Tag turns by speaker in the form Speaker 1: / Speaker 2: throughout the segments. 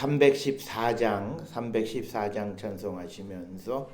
Speaker 1: 314장 찬송하시면서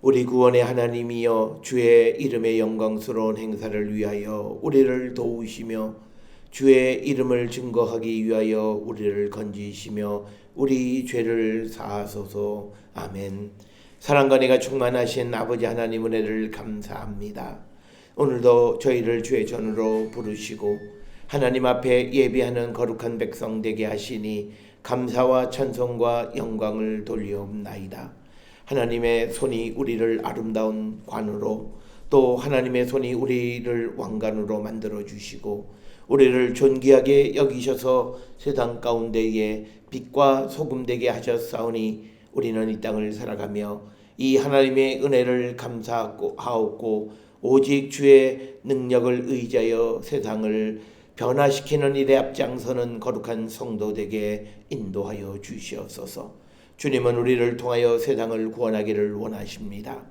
Speaker 1: 우리 구원의 하나님이여, 주의 이름의 영광스러운 행사를 위하여 우리를 도우시며 주의 이름을 증거하기 위하여 우리를 건지시며 우리 죄를 사하소서. 아멘. 사랑과 은혜가 충만하신 아버지 하나님 은혜를 감사합니다. 오늘도 저희를 주의 전으로 부르시고 하나님 앞에 예비하는 거룩한 백성 되게 하시니 감사와 찬송과 영광을 돌리옵나이다. 하나님의 손이 우리를 아름다운 관으로, 또 하나님의 손이 우리를 왕관으로 만들어 주시고 우리를 존귀하게 여기셔서 세상 가운데에 빛과 소금 되게 하셨사오니 우리는 이 땅을 살아가며 이 하나님의 은혜를 감사하옵고 오직 주의 능력을 의지하여 세상을 변화시키는 일에 앞장서는 거룩한 성도 되게 인도하여 주시옵소서. 주님은 우리를 통하여 세상을 구원하기를 원하십니다.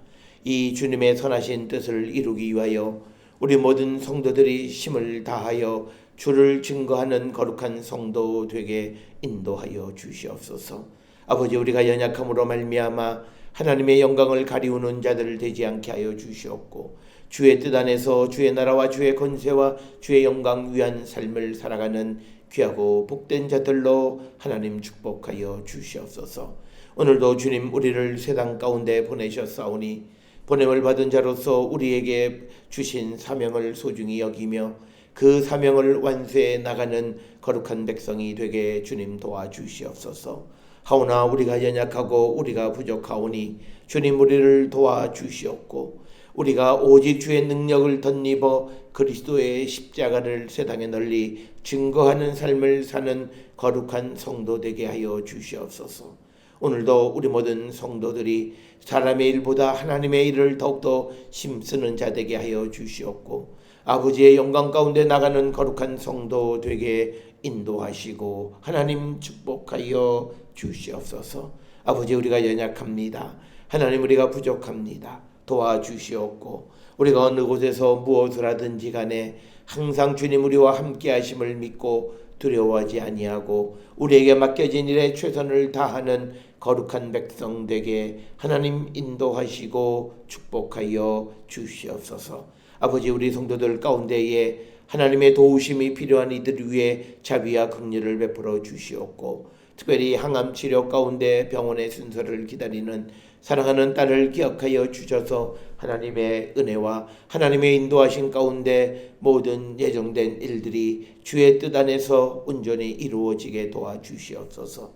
Speaker 1: 이 주님의 선하신 뜻을 이루기 위하여 우리 모든 성도들이 힘을 다하여 주를 증거하는 거룩한 성도 되게 인도하여 주시옵소서. 아버지, 우리가 연약함으로 말미암아 하나님의 영광을 가리우는 자들 되지 않게 하여 주시옵고 주의 뜻 안에서 주의 나라와 주의 권세와 주의 영광 위한 삶을 살아가는 귀하고 복된 자들로 하나님 축복하여 주시옵소서. 오늘도 주님 우리를 세상 가운데 보내셨사오니 보냄을 받은 자로서 우리에게 주신 사명을 소중히 여기며 그 사명을 완수해 나가는 거룩한 백성이 되게 주님 도와주시옵소서. 하오나 우리가 연약하고 우리가 부족하오니 주님 우리를 도와주시옵고 우리가 오직 주의 능력을 덧입어 그리스도의 십자가를 세상에 널리 증거하는 삶을 사는 거룩한 성도 되게 하여 주시옵소서. 오늘도 우리 모든 성도들이 사람의 일보다 하나님의 일을 더욱더 힘쓰는 자 되게 하여 주시옵고 아버지의 영광 가운데 나가는 거룩한 성도 되게 인도하시고 하나님 축복하여 주시옵소서. 아버지, 우리가 연약합니다. 하나님, 우리가 부족합니다. 도와주시옵고 우리가 어느 곳에서 무엇을 하든지 간에 항상 주님 우리와 함께 하심을 믿고 두려워하지 아니하고 우리에게 맡겨진 일에 최선을 다하는 거룩한 백성 되게 하나님 인도하시고 축복하여 주시옵소서. 아버지, 우리 성도들 가운데에 하나님의 도우심이 필요한 이들 위해 자비와 긍휼을 베풀어 주시옵고 특별히 항암 치료 가운데 병원의 순서를 기다리는 사랑하는 딸을 기억하여 주셔서 하나님의 은혜와 하나님의 인도하신 가운데 모든 예정된 일들이 주의 뜻 안에서 온전히 이루어지게 도와주시옵소서.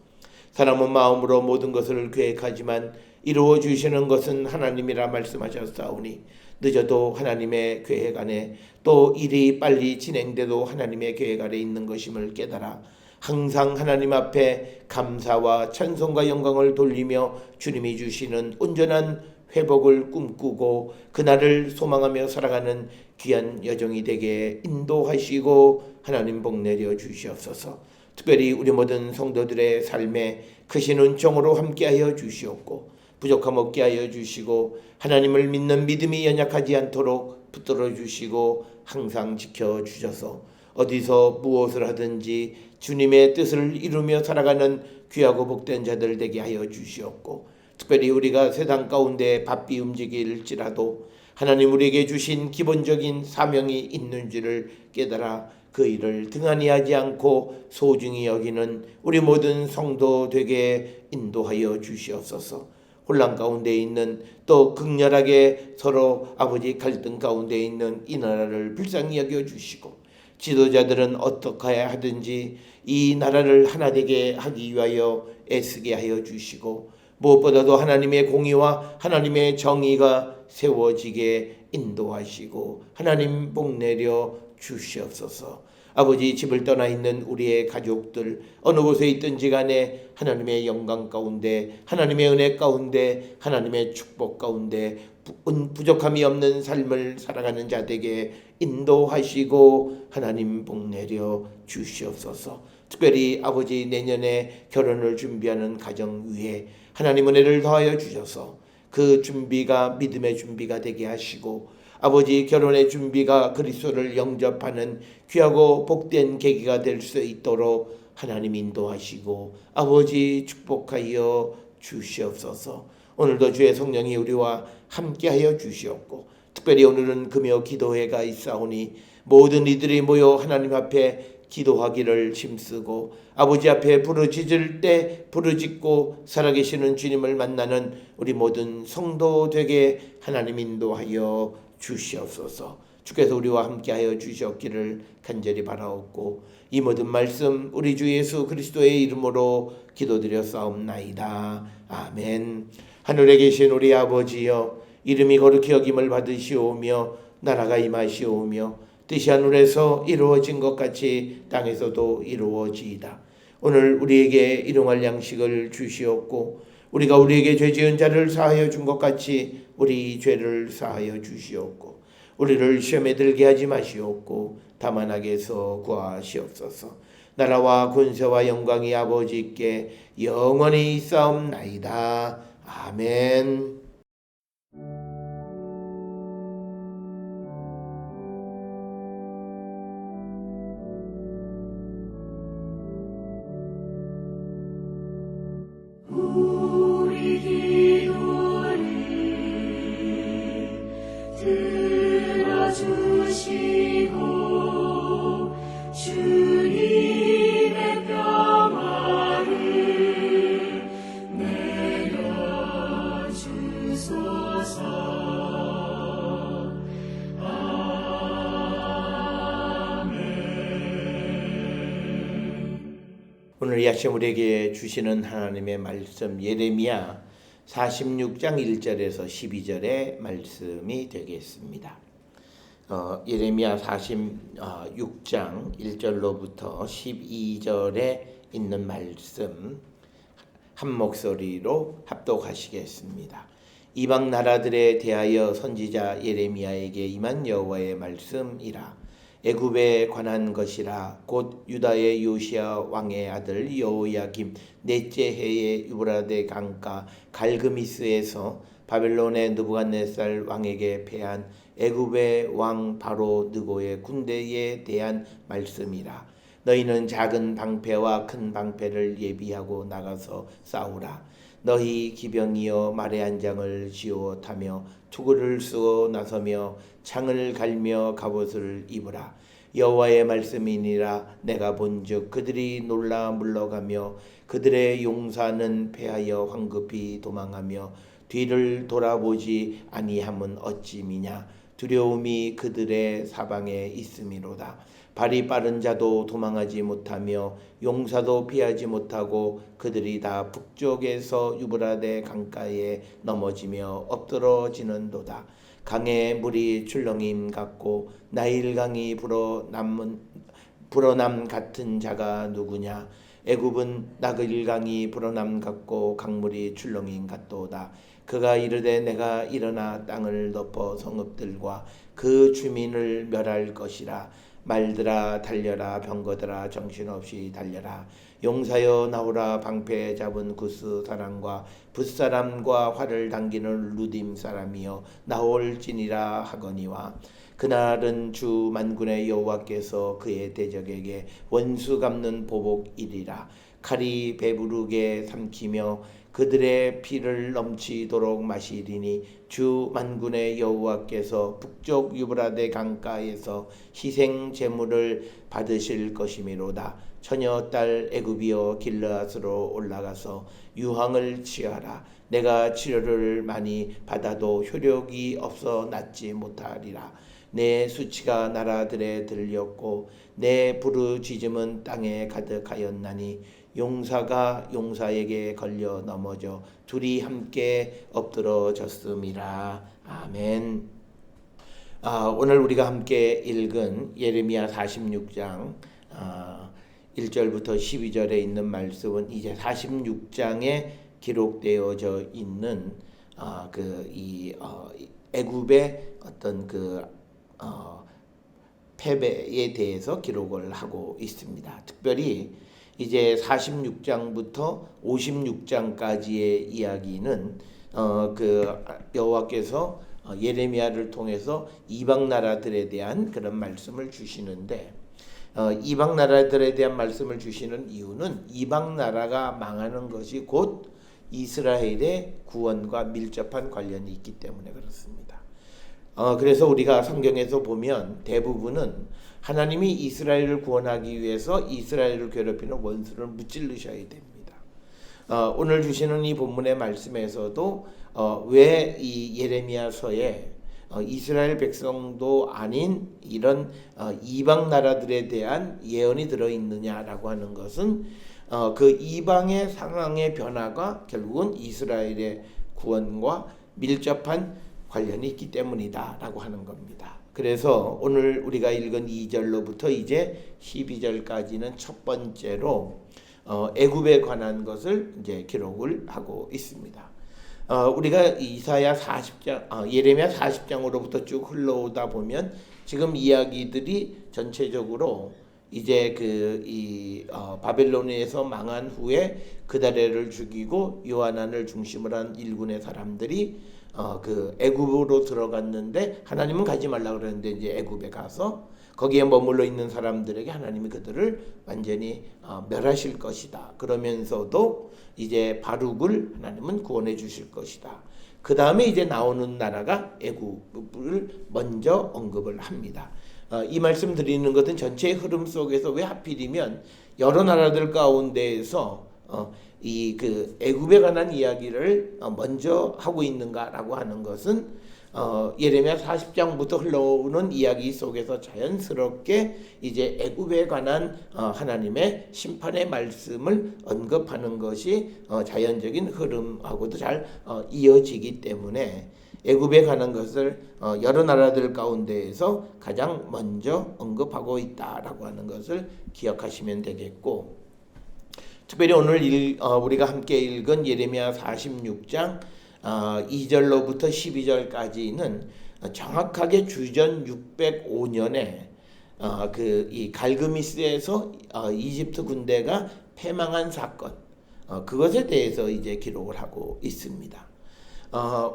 Speaker 1: 사람은 마음으로 모든 것을 계획하지만 이루어 주시는 것은 하나님이라 말씀하셨사오니 늦어도 하나님의 계획 안에 또 일이 빨리 진행돼도 하나님의 계획 아래 있는 것임을 깨달아 항상 하나님 앞에 감사와 찬송과 영광을 돌리며 주님이 주시는 온전한 회복을 꿈꾸고 그날을 소망하며 살아가는 귀한 여정이 되게 인도하시고 하나님 복 내려 주시옵소서. 특별히 우리 모든 성도들의 삶에 크신 은총으로 함께하여 주시옵고 부족함 없게 하여 주시고 하나님을 믿는 믿음이 연약하지 않도록 붙들어 주시고 항상 지켜 주셔서 어디서 무엇을 하든지 주님의 뜻을 이루며 살아가는 귀하고 복된 자들 되게 하여 주시옵고 특별히 우리가 세상 가운데 바삐 움직일지라도 하나님 우리에게 주신 기본적인 사명이 있는지를 깨달아 그 일을 등한히 하지 않고 소중히 여기는 우리 모든 성도 되게 인도하여 주시옵소서. 혼란 가운데 있는 또 극렬하게 서로 아버지 갈등 가운데 있는 이 나라를 불쌍히 여겨주시고 지도자들은 어떻게 하든지 이 나라를 하나 되게 하기 위하여 애쓰게 하여 주시고 무엇보다도 하나님의 공의와 하나님의 정의가 세워지게 인도하시고 하나님 복 내려 주시옵소서. 아버지, 집을 떠나 있는 우리의 가족들 어느 곳에 있든지 간에 하나님의 영광 가운데 하나님의 은혜 가운데 하나님의 축복 가운데 부족함이 없는 삶을 살아가는 자들에게 인도하시고 하나님 복 내려 주시옵소서. 특별히 아버지, 내년에 결혼을 준비하는 가정 위에 하나님 은혜를 더하여 주셔서 그 준비가 믿음의 준비가 되게 하시고 아버지, 결혼의 준비가 그리스도를 영접하는 귀하고 복된 계기가 될 수 있도록 하나님 인도하시고 아버지 축복하여 주시옵소서. 오늘도 주의 성령이 우리와 함께하여 주시옵고 특별히 오늘은 금요 기도회가 있사오니 모든 이들이 모여 하나님 앞에 기도하기를 힘쓰고 아버지 앞에 부르짖을 때 부르짖고 살아계시는 주님을 만나는 우리 모든 성도 되게 하나님 인도하여 주시옵소서. 주께서 우리와 함께하여 주시옵기를 간절히 바라옵고 이 모든 말씀 우리 주 예수 그리스도의 이름으로 기도드렸사옵나이다. 아멘. 하늘에 계신 우리 아버지여, 이름이 거룩히 여김을 받으시오며 나라가 임하시오며 뜻이 하늘에서 이루어진 것 같이 땅에서도 이루어지이다. 오늘 우리에게 일용할 양식을 주시옵고 우리가 우리에게 죄 지은 자를 사하여 준 것 같이 우리 죄를 사하여 주시옵고 우리를 시험에 들게 하지 마시옵고 다만 악에서 구하시옵소서. 나라와 권세와 영광이 아버지께 영원히 있사옵나이다. 아멘.
Speaker 2: 우리 기도를 들어주시고 주님의 평화를 내려주소서.
Speaker 1: 오늘 이 아침 우리에게 주시는 하나님의 말씀 예레미야 46장 1절에서 12절의 말씀이 되겠습니다. 예레미야 46장 1절로부터 12절에 있는 말씀 한 목소리로 합독하시겠습니다. 이방 나라들에 대하여 선지자 예레미야에게 임한 여호와의 말씀이라. 애굽에 관한 것이라. 곧 유다의 요시야 왕의 아들 여호야김 넷째 해에 유브라데 강가 갈그미스에서 바벨론의 느부갓네살 왕에게 패한 애굽의 왕 바로 느고의 군대에 대한 말씀이라. 너희는 작은 방패와 큰 방패를 예비하고 나가서 싸우라. 너희 기병이여 말의 한 장을 지어 타며 투구를 쓰고 나서며 창을 갈며 갑옷을 입으라. 여호와의 말씀이니라. 내가 본즉 그들이 놀라 물러가며 그들의 용사는 패하여 황급히 도망하며 뒤를 돌아보지 아니함은 어찌미냐. 두려움이 그들의 사방에 있음이로다. 발이 빠른 자도 도망하지 못하며 용사도 피하지 못하고 그들이 다 북쪽에서 유브라데 강가에 넘어지며 엎드러지는도다. 강에 물이 출렁임 같고 나일강이 불어남 같은 자가 누구냐. 애굽은 나일강이 불어남 같고 강물이 출렁임 같도다. 그가 이르되 내가 일어나 땅을 덮어 성읍들과 그 주민을 멸할 것이라. 말들아 달려라. 병거들아 정신없이 달려라. 용사여 나오라. 방패 잡은 구스 사람과 붓사람과 활을 당기는 루딤 사람이여 나올지니라 하거니와. 그날은 주 만군의 여호와께서 그의 대적에게 원수 갚는 보복이리라. 칼이 배부르게 삼키며 그들의 피를 넘치도록 마시리니 주 만군의 여호와께서 북쪽 유브라데 강가에서 희생 제물을 받으실 것이미로다. 처녀 딸 애굽이여 길르앗으로 올라가서 유황을 취하라. 내가 치료를 많이 받아도 효력이 없어 낫지 못하리라. 내 수치가 나라들에 들렸고 내 부르짖음은 땅에 가득하였나니 용사가 용사에게 걸려 넘어져 둘이 함께 엎드러졌음이라. 아멘. 오늘 우리가 함께 읽은 예레미야 46장 1절부터 12절에 있는 말씀은 이제 46장에 기록되어져 있는 애굽의 어떤 패배에 대해서 기록을 하고 있습니다. 특별히 이제 46장부터 56장까지의 이야기는 여호와께서 예레미야를 통해서 이방 나라들에 대한 그런 말씀을 주시는데, 이방 나라들에 대한 말씀을 주시는 이유는 이방 나라가 망하는 것이 곧 이스라엘의 구원과 밀접한 관련이 있기 때문에 그렇습니다. 그래서 우리가 성경에서 보면 대부분은 하나님이 이스라엘을 구원하기 위해서 이스라엘을 괴롭히는 원수를 무찌르셔야 됩니다. 오늘 주시는 이 본문의 말씀에서도 왜 이 예레미야서에 이스라엘 백성도 아닌 이런 이방 나라들에 대한 예언이 들어있느냐라고 하는 것은 그 이방의 상황의 변화가 결국은 이스라엘의 구원과 밀접한 관련이 있기 때문이다 라고 하는 겁니다. 그래서 오늘 우리가 읽은 2절로부터 이제 12절까지는 첫 번째로 애굽에 관한 것을 이제 기록을 하고 있습니다. 우리가 이사야 40장, 예레미야 40장으로부터 쭉 흘러오다 보면 지금 이야기들이 전체적으로 이제 바벨론에서 망한 후에 그다레를 죽이고 요하난을 중심으로 한 일군의 사람들이 애굽으로 들어갔는데 하나님은 가지 말라 그랬는데 이제 애굽에 가서 거기에 머물러 있는 사람들에게 하나님이 그들을 완전히 멸하실 것이다. 그러면서도 이제 바룩을 하나님은 구원해 주실 것이다. 그 다음에 이제 나오는 나라가 애굽을 먼저 언급을 합니다. 이 말씀 드리는 것은 전체의 흐름 속에서 왜 하필이면 여러 나라들 가운데에서 애굽에 관한 이야기를 먼저 하고 있는가라고 하는 것은 예레미야 40장부터 흘러오는 이야기 속에서 자연스럽게 이제 애굽에 관한 하나님의 심판의 말씀을 언급하는 것이 자연적인 흐름하고도 잘 이어지기 때문에 애굽에 관한 것을 여러 나라들 가운데에서 가장 먼저 언급하고 있다라고 하는 것을 기억하시면 되겠고, 특별히 오늘 우리가 함께 읽은 예레미야 46장 2절로부터 12절까지는 정확하게 주전 605년에 이 갈그미스에서 이집트 군대가 패망한 사건, 그것에 대해서 이제 기록을 하고 있습니다.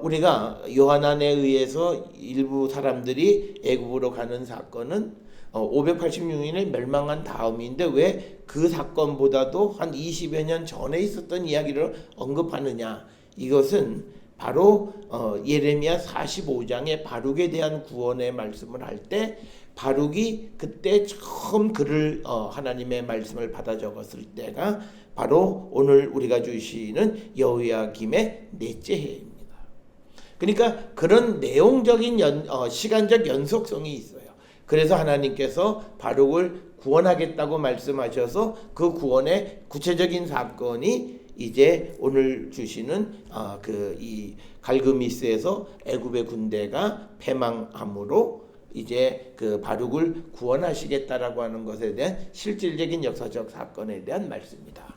Speaker 1: 우리가 요한안에 의해서 일부 사람들이 애굽으로 가는 사건은 586년에 멸망한 다음인데 왜 그 사건보다도 한 20여 년 전에 있었던 이야기를 언급하느냐. 이것은 바로 예레미야 45장의 바룩에 대한 구원의 말씀을 할 때 바룩이 그때 처음 글을 하나님의 말씀을 받아 적었을 때가 바로 오늘 우리가 주시는 여호야김의 넷째 해입니다. 그러니까 그런 내용적인 시간적 연속성이 있어요. 그래서 하나님께서 바룩을 구원하겠다고 말씀하셔서 그 구원의 구체적인 사건이 이제 오늘 주시는 이 갈그미스에서 애굽의 군대가 패망함으로 이제 그 바룩을 구원하시겠다라고 하는 것에 대한 실질적인 역사적 사건에 대한 말씀입니다.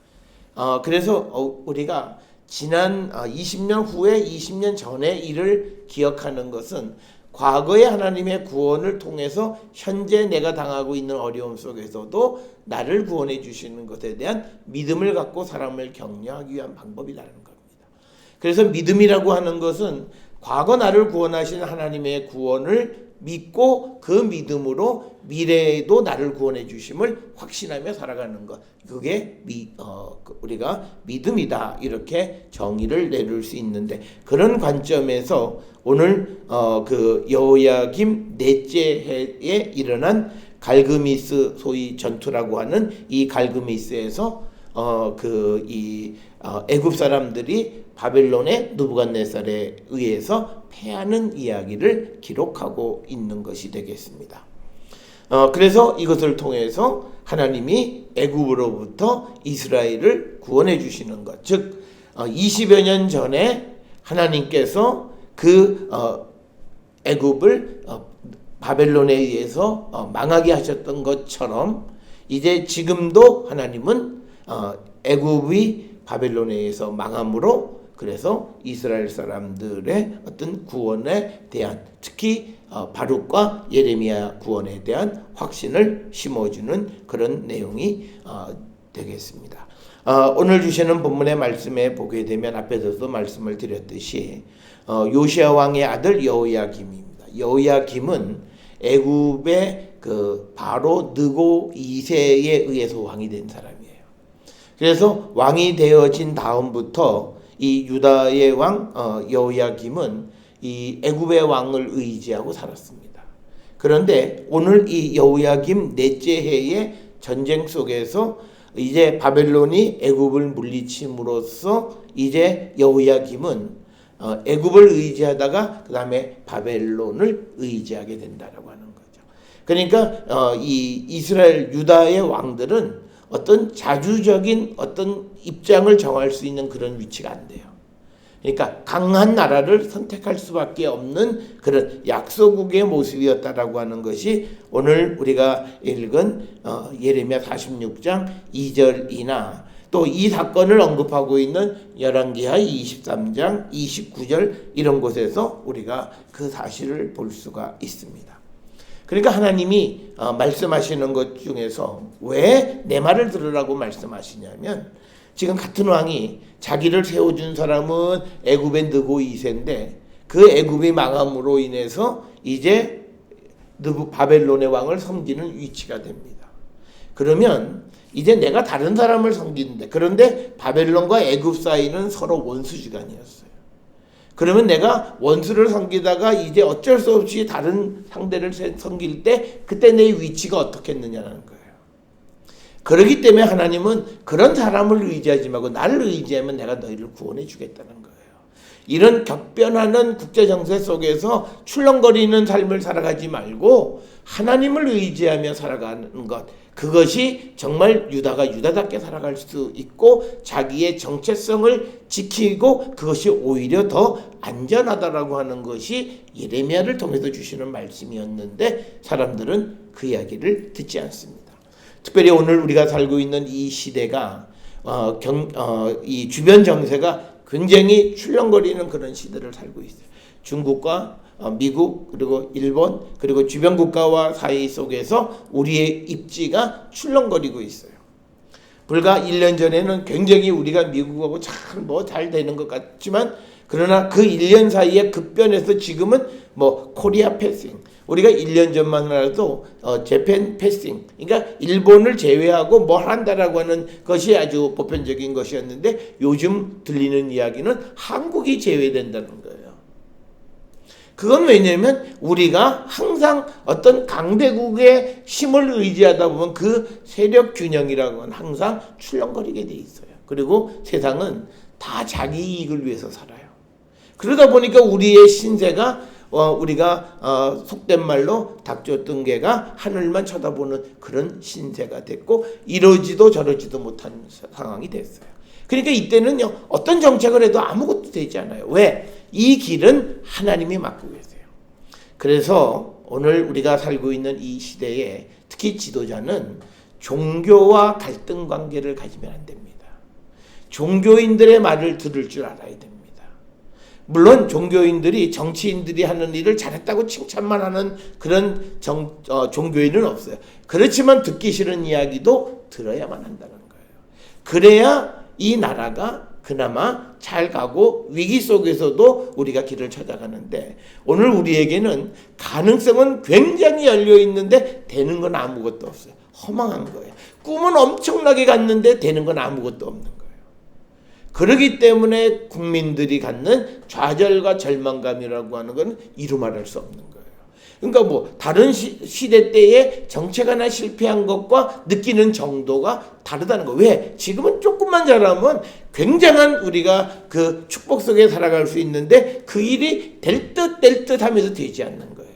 Speaker 1: 그래서 우리가 지난 20년 후에 20년 전의 일을 기억하는 것은 과거의 하나님의 구원을 통해서 현재 내가 당하고 있는 어려움 속에서도 나를 구원해 주시는 것에 대한 믿음을 갖고 사람을 격려하기 위한 방법이라는 겁니다. 그래서 믿음이라고 하는 것은 과거 나를 구원하신 하나님의 구원을 믿고 그 믿음으로 미래에도 나를 구원해 주심을 확신하며 살아가는 것. 그게 우리가 믿음이다. 이렇게 정의를 내릴 수 있는데 그런 관점에서 오늘 그 여호야김 넷째 해에 일어난 갈그미스 소위 전투라고 하는 이 갈그미스에서 애굽 사람들이 바벨론의 느부갓네살에 의해서 패하는 이야기를 기록하고 있는 것이 되겠습니다. 그래서 이것을 통해서 하나님이 애굽으로부터 이스라엘을 구원해 주시는 것, 즉 20여 년 전에 하나님께서 애굽을 바벨론에 의해서 망하게 하셨던 것처럼 이제 지금도 하나님은 애굽이 바벨론에 의해서 망함으로 그래서 이스라엘 사람들의 어떤 구원에 대한 특히 바룩과 예레미야 구원에 대한 확신을 심어주는 그런 내용이 되겠습니다. 오늘 주시는 본문의 말씀에 보게 되면 앞에서도 말씀을 드렸듯이 요시야 왕의 아들 여호야김입니다. 여호야김은 애굽의 그 바로 느고 2세에 의해서 왕이 된 사람이에요. 그래서 왕이 되어진 다음부터 이 유다의 왕 여호야김은 이 애굽의 왕을 의지하고 살았습니다. 그런데 오늘 이 여호야김 넷째 해의 전쟁 속에서 이제 바벨론이 애굽을 물리침으로써 이제 여호야김은 애굽을 의지하다가 그 다음에 바벨론을 의지하게 된다라고 하는 거죠. 그러니까 이 이스라엘 유다의 왕들은 어떤 자주적인 어떤 입장을 정할 수 있는 그런 위치가 안 돼요. 그러니까 강한 나라를 선택할 수밖에 없는 그런 약소국의 모습이었다라고 하는 것이 오늘 우리가 읽은 예레미야 46장 2절이나 또 이 사건을 언급하고 있는 열왕기하 23장 29절 이런 곳에서 우리가 그 사실을 볼 수가 있습니다. 그러니까 하나님이 말씀하시는 것 중에서 왜 내 말을 들으라고 말씀하시냐면 지금 같은 왕이 자기를 세워준 사람은 애굽의 느고 2세인데 그 애굽이 망함으로 인해서 이제 바벨론의 왕을 섬기는 위치가 됩니다. 그러면 이제 내가 다른 사람을 섬기는데 그런데 바벨론과 애굽 사이는 서로 원수지간이었어요. 그러면 내가 원수를 섬기다가 이제 어쩔 수 없이 다른 상대를 섬길 때 그때 내 위치가 어떻겠느냐는 거예요. 그렇기 때문에 하나님은 그런 사람을 의지하지 말고 나를 의지하면 내가 너희를 구원해 주겠다는 거예요. 이런 격변하는 국제정세 속에서 출렁거리는 삶을 살아가지 말고 하나님을 의지하며 살아가는 것, 그것이 정말 유다가 유다답게 살아갈 수 있고 자기의 정체성을 지키고 그것이 오히려 더 안전하다라고 하는 것이 예레미야를 통해서 주시는 말씀이었는데 사람들은 그 이야기를 듣지 않습니다. 특별히 오늘 우리가 살고 있는 이 시대가 이 주변 정세가 굉장히 출렁거리는 그런 시대를 살고 있어요. 중국과 미국 그리고 일본 그리고 주변 국가와 사이 속에서 우리의 입지가 출렁거리고 있어요. 불과 1년 전에는 굉장히 우리가 미국하고 잘 되는 것 같지만 그러나 그 1년 사이에 급변해서 지금은 뭐 코리아 패싱, 우리가 1년 전만 하더라도 재팬 패싱, 그러니까 일본을 제외하고 뭘 한다라고 하는 것이 아주 보편적인 것이었는데 요즘 들리는 이야기는 한국이 제외된다는 거예요. 그건 왜냐면 우리가 항상 어떤 강대국의 힘을 의지하다 보면 그 세력 균형이라고 하는 항상 출렁거리게 돼 있어요. 그리고 세상은 다 자기 이익을 위해서 살아요. 그러다 보니까 우리의 신세가 우리가 속된 말로 닭 쫓던 개가 하늘만 쳐다보는 그런 신세가 됐고 이러지도 저러지도 못한 상황이 됐어요. 그러니까 이때는요 어떤 정책을 해도 아무것도 되지 않아요. 왜? 이 길은 하나님이 막고 계세요. 그래서 오늘 우리가 살고 있는 이 시대에 특히 지도자는 종교와 갈등 관계를 가지면 안 됩니다. 종교인들의 말을 들을 줄 알아야 됩니다. 물론 종교인들이 정치인들이 하는 일을 잘했다고 칭찬만 하는 그런 종교인은 없어요. 그렇지만 듣기 싫은 이야기도 들어야만 한다는 거예요. 그래야 이 나라가 그나마 잘 가고 위기 속에서도 우리가 길을 찾아가는데 오늘 우리에게는 가능성은 굉장히 열려 있는데 되는 건 아무것도 없어요. 허망한 거예요. 꿈은 엄청나게 갔는데 되는 건 아무것도 없는 거예요. 그렇기 때문에 국민들이 갖는 좌절과 절망감이라고 하는 건 이루 말할 수 없는 거예요. 그러니까 뭐 다른 시대 때에 정책 하나 실패한 것과 느끼는 정도가 다르다는 거. 왜? 지금은 조금만 잘하면 굉장한 우리가 그 축복 속에 살아갈 수 있는데 그 일이 될 듯 하면서 되지 않는 거예요.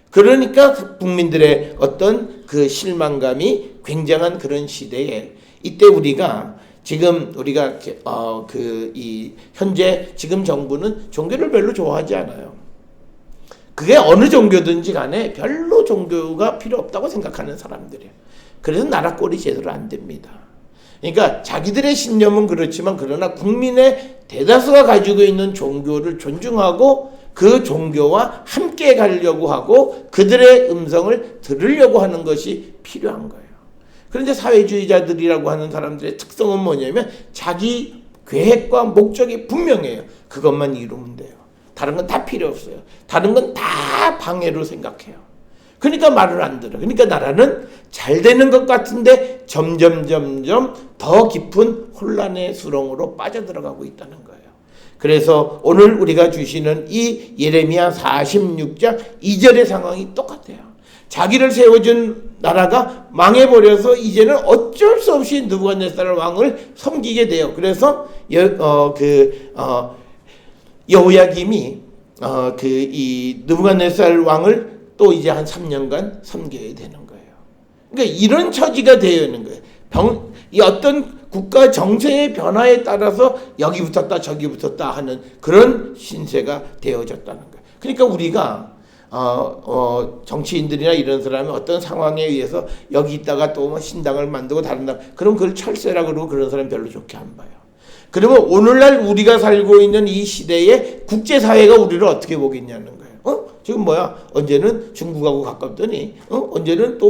Speaker 1: 그러니까 국민들의 어떤 그 실망감이 굉장한 그런 시대에 이때 우리가 지금 우리가 현재 지금 정부는 종교를 별로 좋아하지 않아요. 그게 어느 종교든지 간에 별로 종교가 필요 없다고 생각하는 사람들이에요. 그래서 나라 꼴이 제대로 안 됩니다. 그러니까 자기들의 신념은 그렇지만 그러나 국민의 대다수가 가지고 있는 종교를 존중하고 그 종교와 함께 가려고 하고 그들의 음성을 들으려고 하는 것이 필요한 거예요. 그런데 사회주의자들이라고 하는 사람들의 특성은 뭐냐면 자기 계획과 목적이 분명해요. 그것만 이루면 돼요. 다른 건 다 필요 없어요. 다른 건 다 방해로 생각해요. 그러니까 말을 안 들어. 그러니까 나라는 잘 되는 것 같은데 점점 더 깊은 혼란의 수렁으로 빠져들어가고 있다는 거예요. 그래서 오늘 우리가 주시는 이 예레미야 46장 2절의 상황이 똑같아요. 자기를 세워준 나라가 망해버려서 이제는 어쩔 수 없이 느부갓네살 왕을 섬기게 돼요. 그래서 여호야김이 이 느부갓네살 왕을 또 이제 한 3년간 섬겨야 되는 거예요. 그러니까 이런 처지가 되어 있는 거예요. 이 어떤 국가 정세의 변화에 따라서 여기 붙었다 저기 붙었다 하는 그런 신세가 되어졌다는 거예요. 그러니까 우리가 정치인들이나 이런 사람이 어떤 상황에 의해서 여기 있다가 또 뭐 신당을 만들고 다른 당, 그럼 그걸 철새라 그러고 그런 사람 별로 좋게 안 봐요. 그러면 오늘날 우리가 살고 있는 이 시대에 국제사회가 우리를 어떻게 보겠냐는 거예요. 지금 뭐야? 언제는 중국하고 가깝더니, 언제는 또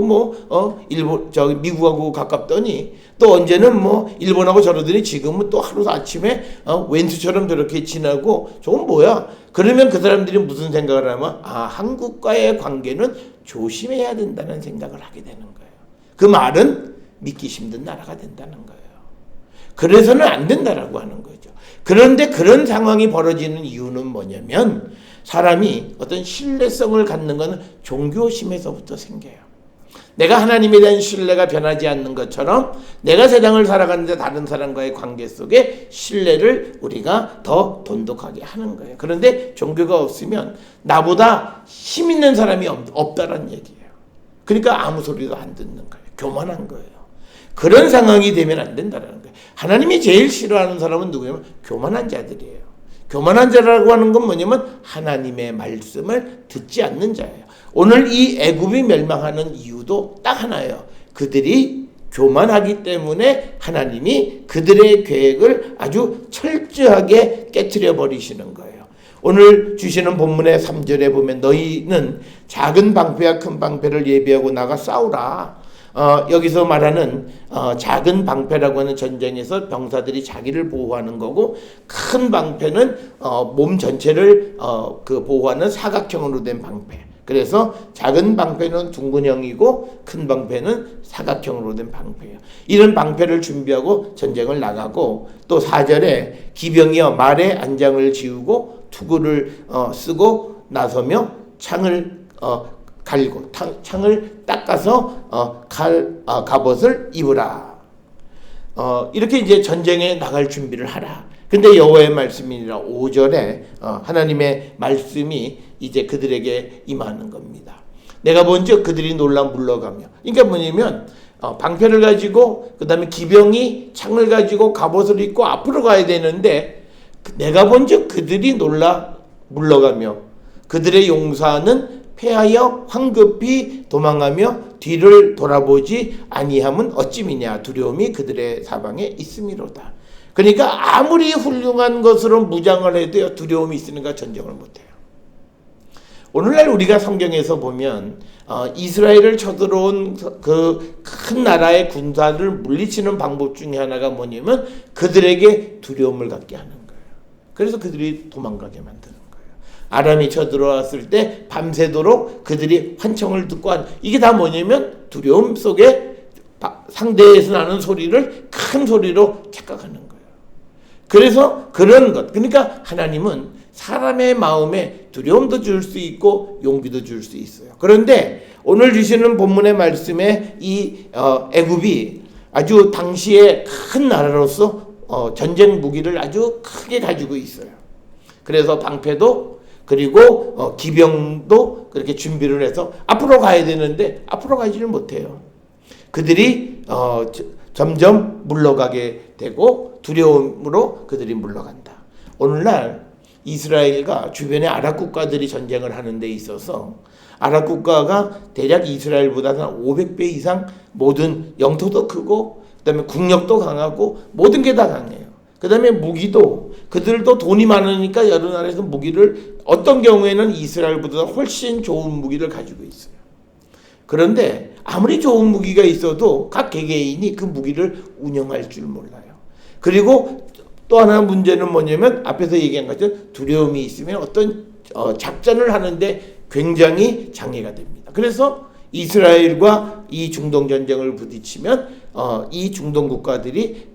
Speaker 1: 미국하고 가깝더니, 또 언제는 일본하고 저러더니 지금은 또 하루 아침에 웬수처럼 저렇게 지나고, 저건 뭐야? 그러면 그 사람들이 무슨 생각을 하면, 한국과의 관계는 조심해야 된다는 생각을 하게 되는 거예요. 그 말은 믿기 힘든 나라가 된다는 거예요. 그래서는 안 된다라고 하는 거죠. 그런데 그런 상황이 벌어지는 이유는 뭐냐면 사람이 어떤 신뢰성을 갖는 것은 종교심에서부터 생겨요. 내가 하나님에 대한 신뢰가 변하지 않는 것처럼 내가 세상을 살아가는데 다른 사람과의 관계 속에 신뢰를 우리가 더 돈독하게 하는 거예요. 그런데 종교가 없으면 나보다 힘 있는 사람이 없다는 얘기예요. 그러니까 아무 소리도 안 듣는 거예요. 교만한 거예요. 그런 상황이 되면 안 된다는 거예요. 하나님이 제일 싫어하는 사람은 누구냐면 교만한 자들이에요. 교만한 자라고 하는 건 뭐냐면 하나님의 말씀을 듣지 않는 자예요. 오늘 이 애굽이 멸망하는 이유도 딱 하나예요. 그들이 교만하기 때문에 하나님이 그들의 계획을 아주 철저하게 깨트려 버리시는 거예요. 오늘 주시는 본문의 3절에 보면 너희는 작은 방패와 큰 방패를 예비하고 나가 싸우라. 여기서 말하는 작은 방패라고 하는 전쟁에서 병사들이 자기를 보호하는 거고, 큰 방패는 몸 전체를 보호하는 사각형으로 된 방패. 그래서 작은 방패는 둥근형이고 큰 방패는 사각형으로 된 방패예요. 이런 방패를 준비하고 전쟁을 나가고, 또 4절에 기병이여 말에 안장을 지우고 투구를 쓰고 나서며 창을 갈고 창을 닦아서 갑옷을 입으라. 이렇게 이제 전쟁에 나갈 준비를 하라. 근데 여호와의 말씀이니라 5절에 하나님의 말씀이 이제 그들에게 임하는 겁니다. 내가 본즉 그들이 놀라 물러가며. 그러니까 뭐냐면 방패를 가지고 그다음에 기병이 창을 가지고 갑옷을 입고 앞으로 가야 되는데, 내가 본즉 그들이 놀라 물러가며 그들의 용사는 패하여 황급히 도망하며 뒤를 돌아보지 아니함은 어찌미냐. 두려움이 그들의 사방에 있음이로다. 그러니까 아무리 훌륭한 것으로 무장을 해도 두려움이 있으니까 전쟁을 못해요. 오늘날 우리가 성경에서 보면 이스라엘을 쳐들어온 그 큰 나라의 군사를 물리치는 방법 중에 하나가 뭐냐면 그들에게 두려움을 갖게 하는 거예요. 그래서 그들이 도망가게 만드는 거예요. 아람이 쳐들어왔을 때 밤새도록 그들이 환청을 듣고 이게 다 뭐냐면 두려움 속에 상대에서 나는 소리를 큰 소리로 착각하는 거예요. 그래서 그런 것, 그러니까 하나님은 사람의 마음에 두려움도 줄 수 있고 용기도 줄 수 있어요. 그런데 오늘 주시는 본문의 말씀에 이 애굽이 아주 당시에 큰 나라로서 전쟁 무기를 아주 크게 가지고 있어요. 그래서 방패도 그리고 기병도 그렇게 준비를 해서 앞으로 가야 되는데 앞으로 가지를 못해요. 그들이 점점 물러가게 되고 두려움으로 그들이 물러간다. 오늘날 이스라엘과 주변의 아랍 국가들이 전쟁을 하는 데 있어서 아랍 국가가 대략 이스라엘보다 한 500배 이상 모든 영토도 크고 그다음에 국력도 강하고 모든 게 다 강해요. 그다음에 무기도 그들도 돈이 많으니까 여러 나라에서 무기를 어떤 경우에는 이스라엘보다 훨씬 좋은 무기를 가지고 있어요. 그런데 아무리 좋은 무기가 있어도 각 개개인이 그 무기를 운영할 줄 몰라요. 그리고 또 하나 문제는 뭐냐면 앞에서 얘기한 것처럼 두려움이 있으면 어떤 작전을 하는데 굉장히 장애가 됩니다. 그래서 이스라엘과 이 중동 전쟁을 부딪히면 이 중동 국가들이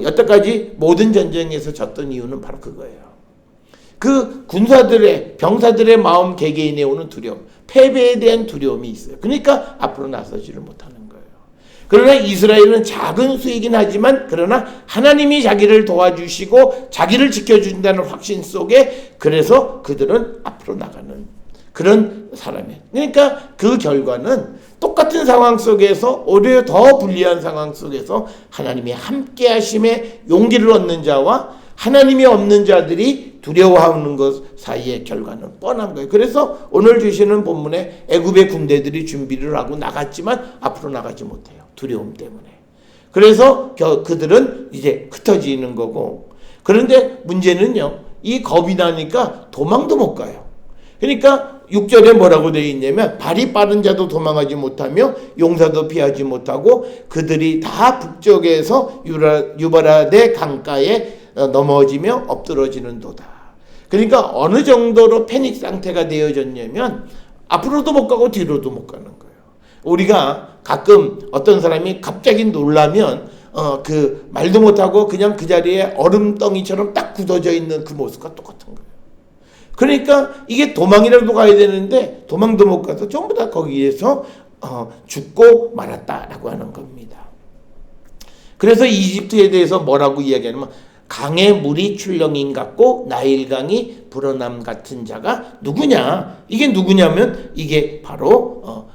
Speaker 1: 여태까지 모든 전쟁에서 졌던 이유는 바로 그거예요. 그 군사들의 병사들의 마음 개개인에 오는 두려움, 패배에 대한 두려움이 있어요. 그러니까 앞으로 나서지를 못하는 거예요. 그러나 이스라엘은 작은 수이긴 하지만 그러나 하나님이 자기를 도와주시고 자기를 지켜준다는 확신 속에 그래서 그들은 앞으로 나가는 그런 사람이에요. 그러니까 그 결과는 똑같은 상황 속에서 오히려 더 불리한 상황 속에서 하나님이 함께 하심에 용기를 얻는 자와 하나님이 없는 자들이 두려워하는 것 사이의 결과는 뻔한 거예요. 그래서 오늘 주시는 본문에 애굽의 군대들이 준비를 하고 나갔지만 앞으로 나가지 못해요. 두려움 때문에. 그래서 그들은 이제 흩어지는 거고, 그런데 문제는요, 이 겁이 나니까 도망도 못 가요. 그러니까 6절에 뭐라고 되어 있냐면 발이 빠른 자도 도망하지 못하며 용사도 피하지 못하고 그들이 다 북쪽에서 유바라데 강가에 넘어지며 엎드러지는도다. 그러니까 어느 정도로 패닉 상태가 되어졌냐면 앞으로도 못 가고 뒤로도 못 가는 거예요. 우리가 가끔 어떤 사람이 갑자기 놀라면 그 말도 못하고 그냥 그 자리에 얼음덩이처럼 딱 굳어져 있는 그 모습과 똑같은 거예요. 그러니까 이게 도망이라도 가야 되는데 도망도 못 가서 전부 다 거기에서 죽고 말았다라고 하는 겁니다. 그래서 이집트에 대해서 뭐라고 이야기하냐면 강의 물이 출렁임 같고 나일강이 불어남 같은 자가 누구냐? 이게 누구냐면 이게 바로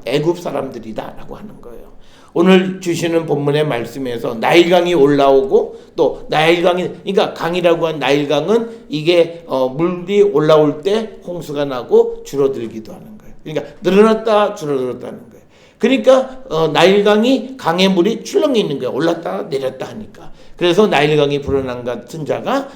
Speaker 1: 애굽 사람들이다라고 하는 거예요. 오늘 주시는 본문의 말씀에서 나일강이 올라오고 또 나일강이 그러니까 강이라고 한 나일강은 이게 물이 올라올 때 홍수가 나고 줄어들기도 하는 거예요. 그러니까 늘어났다 줄어들었다는 거예요. 그러니까 나일강이 강의 물이 출렁이 있는 거예요. 올랐다 내렸다 하니까. 그래서 나일강이 불어난 같은 자가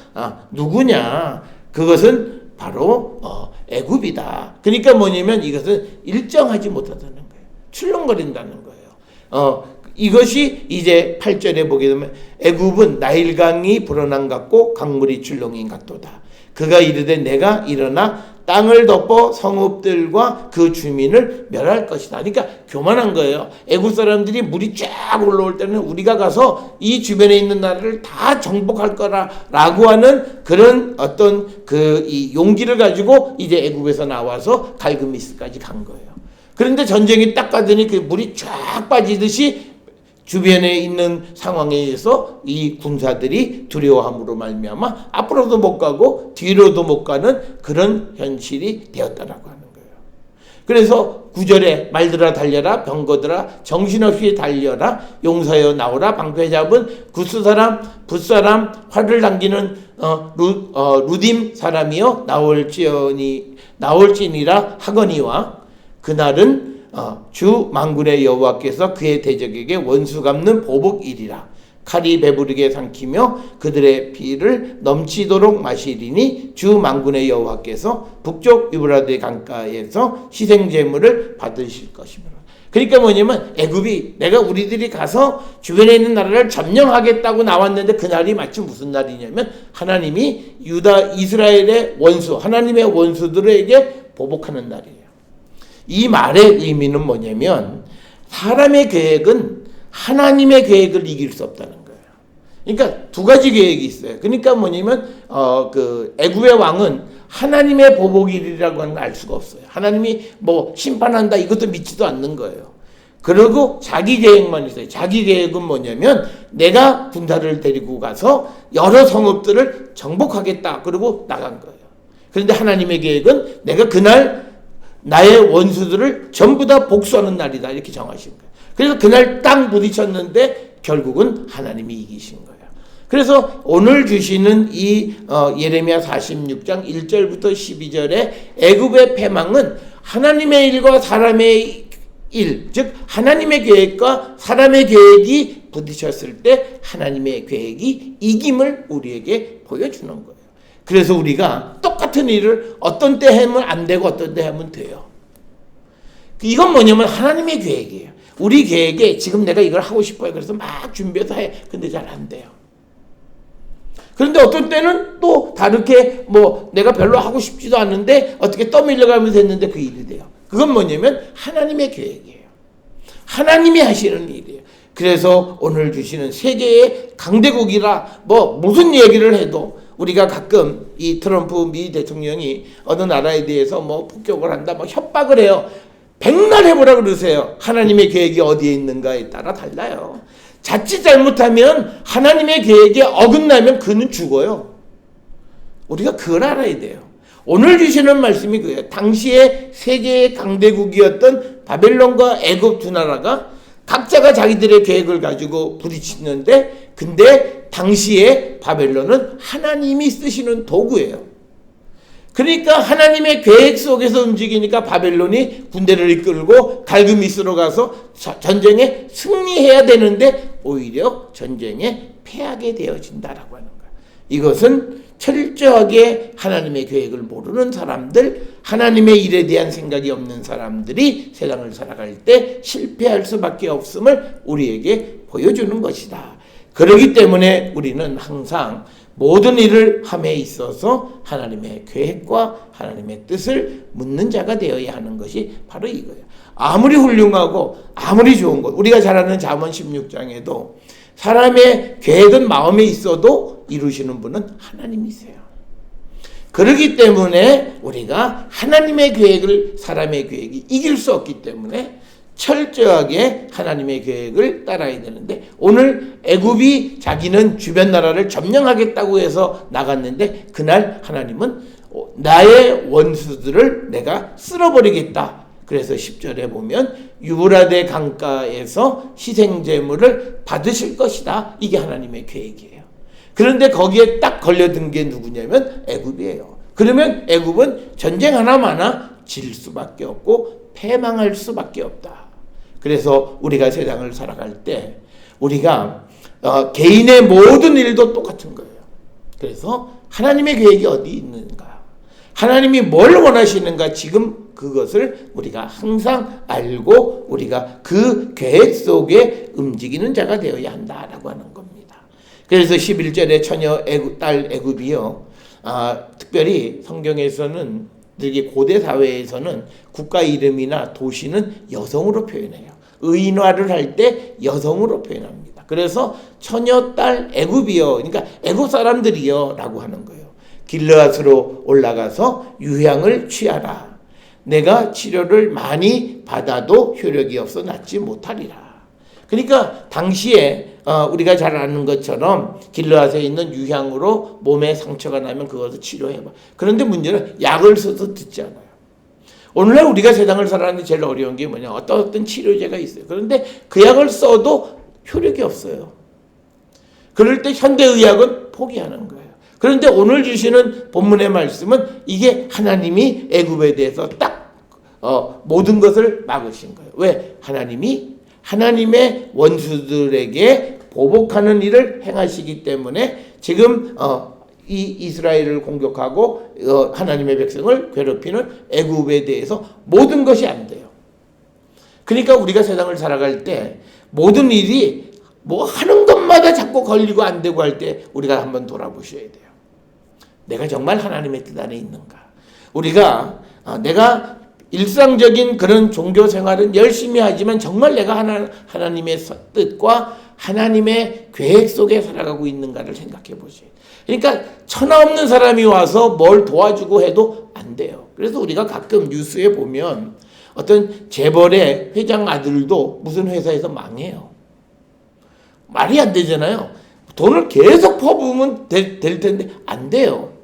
Speaker 1: 누구냐? 그것은 바로 애굽이다. 그러니까 뭐냐면 이것은 일정하지 못하다는 거예요. 출렁거린다는 거예요. 이것이 이제 8절에 보게 되면 애굽은 나일강이 불어난 같고 강물이 출렁인 같도다. 그가 이르되 내가 일어나 땅을 덮어 성읍들과 그 주민을 멸할 것이다. 그러니까 교만한 거예요. 애굽 사람들이 물이 쫙 올라올 때는 우리가 가서 이 주변에 있는 나라를 다 정복할 거라라고 하는 그런 어떤 이 용기를 가지고 이제 애굽에서 나와서 갈그미스까지 간 거예요. 그런데 전쟁이 딱 가더니 그 물이 쫙 빠지듯이 주변에 있는 상황에 의해서 이 군사들이 두려워함으로 말미암아 앞으로도 못 가고 뒤로도 못 가는 그런 현실이 되었다라고 하는 거예요. 그래서 9절에 말들아 달려라, 병거들아 정신없이 달려라, 용사여 나오라, 방패 잡은 구스 사람, 붓 사람, 활을 당기는 루딤 사람이여 나올지니라 하거니와 그날은 주 만군의 여호와께서 그의 대적에게 원수 갚는 보복일이라. 칼이 배부르게 삼키며 그들의 피를 넘치도록 마시리니 주 만군의 여호와께서 북쪽 유브라데 강가에서 희생제물을 받으실 것이므로. 그러니까 뭐냐면 애굽이 내가 우리들이 가서 주변에 있는 나라를 점령하겠다고 나왔는데 그날이 마침 무슨 날이냐면 하나님이 이스라엘의 원수, 하나님의 원수들에게 보복하는 날이에요. 이 말의 의미는 뭐냐면 사람의 계획은 하나님의 계획을 이길 수 없다는 거예요. 그러니까 두 가지 계획이 있어요. 그러니까 뭐냐면 애굽의 왕은 하나님의 보복일이라고 하는 걸 알 수가 없어요. 하나님이 뭐 심판한다 이것도 믿지도 않는 거예요. 그리고 자기 계획만 있어요. 자기 계획은 뭐냐면 내가 군사를 데리고 가서 여러 성읍들을 정복하겠다. 그리고 나간 거예요. 그런데 하나님의 계획은 내가 그날 나의 원수들을 전부 다 복수하는 날이다 이렇게 정하신 거예요. 그래서 그날 딱 부딪혔는데 결국은 하나님이 이기신 거예요. 그래서 오늘 주시는 이 예레미야 46장 1절부터 12절의 애굽의 패망은 하나님의 일과 사람의 일, 즉 하나님의 계획과 사람의 계획이 부딪혔을 때 하나님의 계획이 이김을 우리에게 보여주는 거예요. 그래서 우리가 똑같은 일을 어떤 때 하면 안 되고 어떤 때 하면 돼요. 이건 뭐냐면 하나님의 계획이에요. 우리 계획에 지금 내가 이걸 하고 싶어요. 그래서 막 준비해서 해. 근데 잘 안 돼요. 그런데 어떤 때는 또 다르게 내가 별로 하고 싶지도 않은데 어떻게 떠밀려가면서 했는데 그 일이 돼요. 그건 뭐냐면 하나님의 계획이에요. 하나님이 하시는 일이에요. 그래서 오늘 주시는 세계의 강대국이라 무슨 얘기를 해도 우리가 가끔 이 트럼프 미 대통령이 어느 나라에 대해서 폭격을 한다, 협박을 해요. 백날 해보라 그러세요. 하나님의 계획이 어디에 있는가에 따라 달라요. 자칫 잘못하면 하나님의 계획에 어긋나면 그는 죽어요. 우리가 그걸 알아야 돼요. 오늘 주시는 말씀이 그예요. 당시에 세계의 강대국이었던 바벨론과 애굽 두 나라가 각자가 자기들의 계획을 가지고 부딪히는데 근데 당시에 바벨론은 하나님이 쓰시는 도구예요. 그러니까 하나님의 계획 속에서 움직이니까 바벨론이 군대를 이끌고 갈그미스로 가서 전쟁에 승리해야 되는데 오히려 전쟁에 패하게 되어진다라고 하는 거예요. 이것은 철저하게 하나님의 계획을 모르는 사람들, 하나님의 일에 대한 생각이 없는 사람들이 세상을 살아갈 때 실패할 수밖에 없음을 우리에게 보여주는 것이다. 그렇기 때문에 우리는 항상 모든 일을 함에 있어서 하나님의 계획과 하나님의 뜻을 묻는 자가 되어야 하는 것이 바로 이거예요. 아무리 훌륭하고 아무리 좋은 것, 우리가 잘 아는 잠언 16장에도 사람의 계획은 마음에 있어도 이루시는 분은 하나님이세요. 그렇기 때문에 우리가 하나님의 계획을 사람의 계획이 이길 수 없기 때문에 철저하게 하나님의 계획을 따라야 되는데 오늘 애굽이 자기는 주변 나라를 점령하겠다고 해서 나갔는데 그날 하나님은 나의 원수들을 내가 쓸어버리겠다. 그래서 10절에 보면 유브라데 강가에서 희생제물을 받으실 것이다. 이게 하나님의 계획이에요. 그런데 거기에 딱 걸려든 게 누구냐면 애굽이에요. 그러면 애굽은 전쟁 하나마나 질 수밖에 없고 패망할 수밖에 없다. 그래서 우리가 세상을 살아갈 때 우리가 개인의 모든 일도 똑같은 거예요. 그래서 하나님의 계획이 어디 있는가? 하나님이 뭘 원하시는가 지금 그것을 우리가 항상 알고 우리가 그 계획 속에 움직이는 자가 되어야 한다라고 하는 겁니다. 그래서 11절에 처녀 딸 애굽이요. 특별히 성경에서는 특히 고대 사회에서는 국가 이름이나 도시는 여성으로 표현해요. 의인화를 할 때 여성으로 표현합니다. 그래서 처녀 딸 애굽이요. 그러니까 애굽 사람들이요 라고 하는 거예요. 길르앗으로 올라가서 유향을 취하라. 내가 치료를 많이 받아도 효력이 없어 낫지 못하리라. 그러니까 당시에 우리가 잘 아는 것처럼 길르앗에 있는 유향으로 몸에 상처가 나면 그것을 치료해봐. 그런데 문제는 약을 써도 듣지 않아요. 오늘날 우리가 세상을 살아가는데 제일 어려운 게 뭐냐. 어떤 치료제가 있어요. 그런데 그 약을 써도 효력이 없어요. 그럴 때 현대의학은 포기하는 거예요. 그런데 오늘 주시는 본문의 말씀은 이게 하나님이 애굽에 대해서 딱 모든 것을 막으신 거예요. 왜? 하나님이 하나님의 원수들에게 보복하는 일을 행하시기 때문에 지금 이 이스라엘을 공격하고 하나님의 백성을 괴롭히는 애굽에 대해서 모든 것이 안 돼요. 그러니까 우리가 세상을 살아갈 때 모든 일이 뭐 하는 것마다 자꾸 걸리고 안 되고 할 때 우리가 한번 돌아보셔야 돼요. 내가 정말 하나님의 뜻 안에 있는가? 우리가 내가 일상적인 그런 종교 생활은 열심히 하지만 정말 내가 하나님의 뜻과 하나님의 계획 속에 살아가고 있는가를 생각해 보세요. 그러니까 천하 없는 사람이 와서 뭘 도와주고 해도 안 돼요. 그래서 우리가 가끔 뉴스에 보면 어떤 재벌의 회장 아들도 무슨 회사에서 망해요. 말이 안 되잖아요. 돈을 계속 퍼부으면 될 텐데 안 돼요.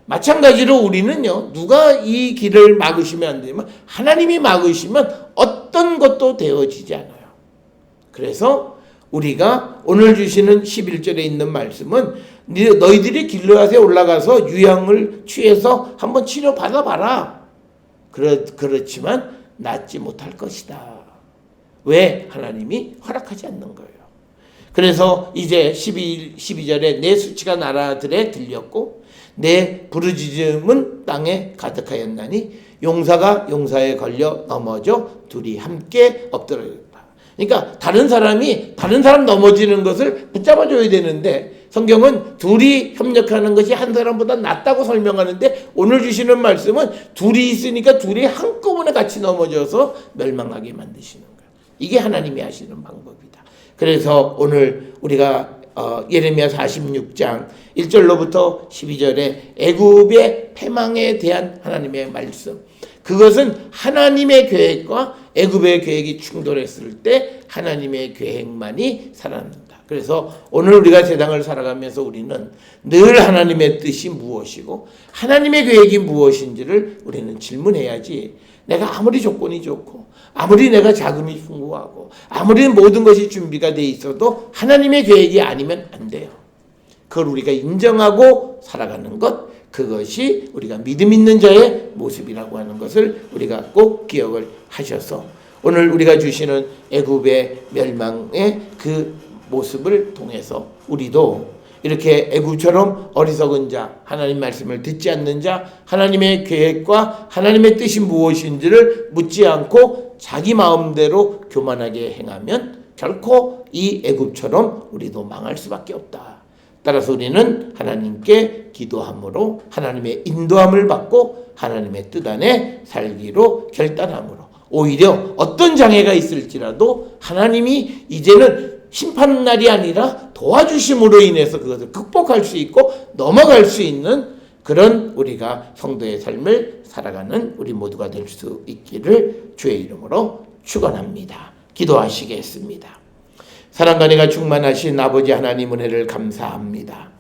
Speaker 1: 마찬가지로 우리는요, 누가 이 길을 막으시면 안 되면 하나님이 막으시면 어떤 것도 되어지지 않아요. 그래서 우리가 오늘 주시는 11절에 있는 말씀은 너희들이 길르앗에 올라가서 유향을 취해서 한번 치료 받아봐라. 그렇지만 낫지 못할 것이다. 왜? 하나님이 허락하지 않는 거예요. 그래서 이제 12절에 내 수치가 나라들에 들렸고 내 부르짖음은 땅에 가득하였나니 용사가 용사에 걸려 넘어져 둘이 함께 엎드렸다. 그러니까 다른 사람 넘어지는 것을 붙잡아줘야 되는데 성경은 둘이 협력하는 것이 한 사람보다 낫다고 설명하는데 오늘 주시는 말씀은 둘이 있으니까 둘이 한꺼번에 같이 넘어져서 멸망하게 만드시는 거예요. 이게 하나님이 하시는 방법이다. 그래서 오늘 우리가 예레미야 46장 1절로부터 12절에 애굽의 패망에 대한 하나님의 말씀, 그것은 하나님의 계획과 애굽의 계획이 충돌했을 때 하나님의 계획만이 살아난다. 그래서 오늘 우리가 세상을 살아가면서 우리는 늘 하나님의 뜻이 무엇이고 하나님의 계획이 무엇인지를 우리는 질문해야지. 내가 아무리 조건이 좋고 아무리 내가 자금이 풍부하고 아무리 모든 것이 준비가 돼 있어도 하나님의 계획이 아니면 안 돼요. 그걸 우리가 인정하고 살아가는 것, 그것이 우리가 믿음 있는 자의 모습이라고 하는 것을 우리가 꼭 기억을 하셔서 오늘 우리가 주시는 애굽의 멸망의 그 모습을 통해서 우리도 이렇게 애굽처럼 어리석은 자, 하나님 말씀을 듣지 않는 자, 하나님의 계획과 하나님의 뜻이 무엇인지를 묻지 않고 자기 마음대로 교만하게 행하면 결코 이 애굽처럼 우리도 망할 수밖에 없다. 따라서 우리는 하나님께 기도함으로 하나님의 인도함을 받고 하나님의 뜻 안에 살기로 결단함으로 오히려 어떤 장애가 있을지라도 하나님이 이제는 심판날이 아니라 도와주심으로 인해서 그것을 극복할 수 있고 넘어갈 수 있는 그런 우리가 성도의 삶을 살아가는 우리 모두가 될 수 있기를 주의 이름으로 축원합니다. 기도하시겠습니다. 사랑과 은혜가 충만하신 아버지 하나님 은혜를 감사합니다.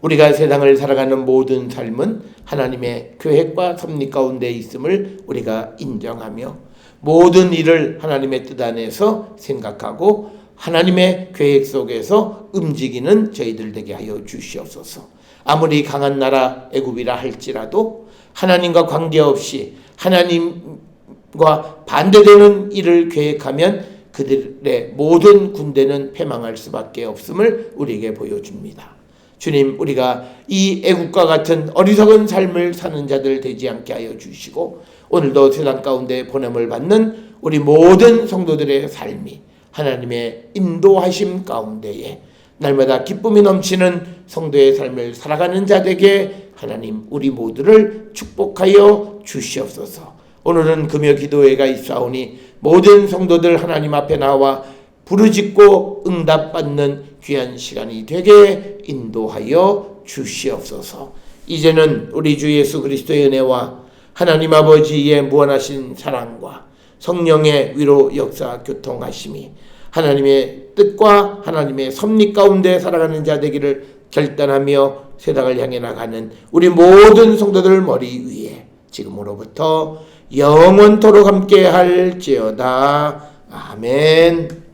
Speaker 1: 우리가 세상을 살아가는 모든 삶은 하나님의 계획과 섭리 가운데 있음을 우리가 인정하며 모든 일을 하나님의 뜻 안에서 생각하고 하나님의 계획 속에서 움직이는 저희들 되게 하여 주시옵소서. 아무리 강한 나라 애굽이라 할지라도 하나님과 관계없이 하나님과 반대되는 일을 계획하면 그들의 모든 군대는 패망할 수밖에 없음을 우리에게 보여줍니다. 주님, 우리가 이 애국과 같은 어리석은 삶을 사는 자들 되지 않게 하여 주시고, 오늘도 세상 가운데 보냄을 받는 우리 모든 성도들의 삶이 하나님의 인도하심 가운데에 날마다 기쁨이 넘치는 성도의 삶을 살아가는 자 되게 하나님 우리 모두를 축복하여 주시옵소서. 오늘은 금요 기도회가 있사오니 모든 성도들 하나님 앞에 나와 부르짖고 응답받는 귀한 시간이 되게 인도하여 주시옵소서. 이제는 우리 주 예수 그리스도의 은혜와 하나님 아버지의 무한하신 사랑과 성령의 위로 역사 교통하심이 하나님의 뜻과 하나님의 섭리 가운데 살아가는 자 되기를 결단하며 세상을 향해 나가는 우리 모든 성도들 머리 위에 지금으로부터 영원토록 함께 할지어다. 아멘.